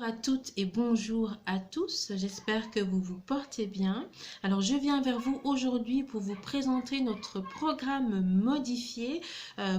à toutes et bonjour à tous, j'espère que vous vous portez bien. Alors je viens vers vous aujourd'hui pour vous présenter notre programme modifié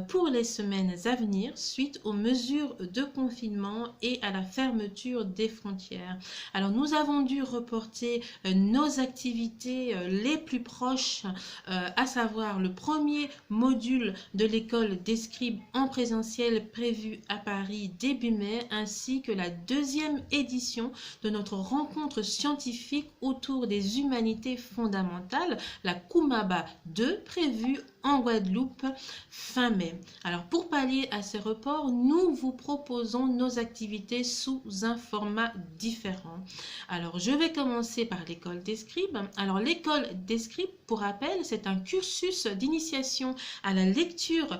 pour les semaines à venir suite aux mesures de confinement et à la fermeture des frontières. Alors nous avons dû reporter nos activités les plus proches, à savoir le premier module de l'école des scribes en présentiel prévu à Paris début mai, ainsi que la deuxième édition de notre rencontre scientifique autour des humanités fondamentales, la Kumaba 2, prévue en Guadeloupe fin mai. Alors pour pallier à ces reports, nous vous proposons nos activités sous un format différent. Alors je vais commencer par l'école des scribes. Alors l'école des scribes, pour rappel, c'est un cursus d'initiation à la lecture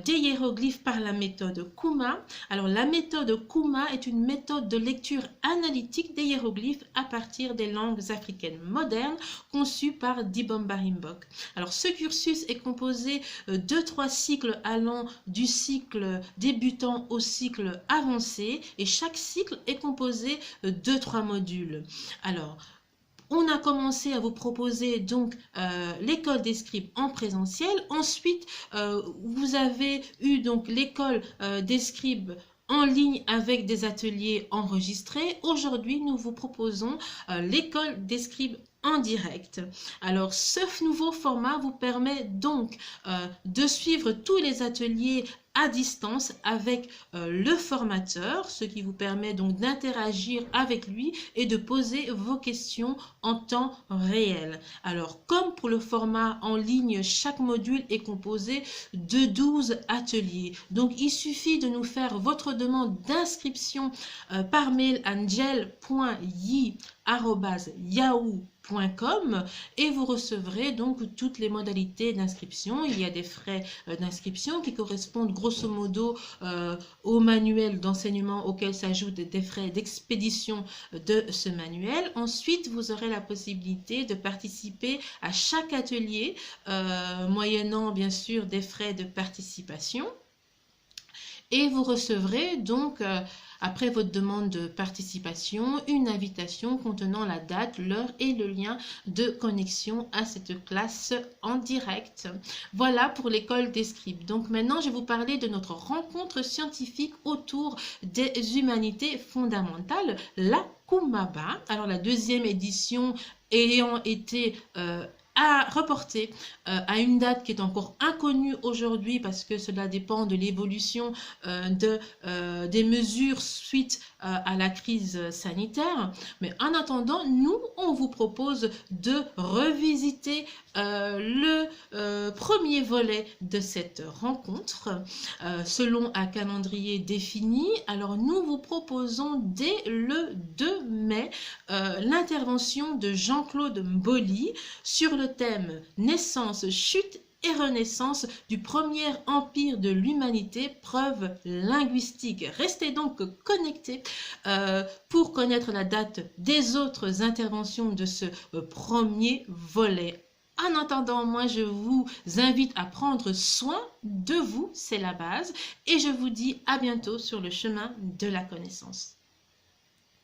des hiéroglyphes par la méthode Kuma. Alors la méthode Kuma est une méthode de lecture analytique des hiéroglyphes à partir des langues africaines modernes conçue par Dibomba Rimbok. Alors ce cursus est composé de 3 cycles allant du cycle débutant au cycle avancé et chaque cycle est composé de 3 modules. Alors on a commencé à vous proposer donc l'école des scribes en présentiel. Ensuite, vous avez eu donc l'école des scribes en ligne avec des ateliers enregistrés. Aujourd'hui, nous vous proposons l'école des scribes en direct. Alors, ce nouveau format vous permet donc de suivre tous les ateliers à distance avec le formateur, ce qui vous permet donc d'interagir avec lui et de poser vos questions en temps réel. Alors, comme pour le format en ligne, chaque module est composé de 12 ateliers. Donc, il suffit de nous faire votre demande d'inscription par mail à ngel.yi@yahoo.com et vous recevrez donc toutes les modalités d'inscription. Il y a des frais d'inscription qui correspondent grosso modo au manuel d'enseignement auquel s'ajoutent des frais d'expédition de ce manuel. Ensuite, vous aurez la possibilité de participer à chaque atelier moyennant bien sûr des frais de participation. Et vous recevrez donc, après votre demande de participation, une invitation contenant la date, l'heure et le lien de connexion à cette classe en direct. Voilà pour l'école des scribes. Donc maintenant, je vais vous parler de notre rencontre scientifique autour des humanités fondamentales, la Kumaba. Alors la deuxième édition ayant été reporté à une date qui est encore inconnue aujourd'hui parce que cela dépend de l'évolution des mesures suite à la crise sanitaire. Mais en attendant, nous, on vous propose de revisiter le premier volet de cette rencontre selon un calendrier défini. Alors nous vous proposons dès le 2 mai l'intervention de Jean-Claude Mboli sur le thème Naissance, chute et renaissance du premier empire de l'humanité, preuve linguistique. Restez donc connectés pour connaître la date des autres interventions de ce premier volet. En attendant, moi je vous invite à prendre soin de vous, c'est la base, et je vous dis à bientôt sur le chemin de la connaissance.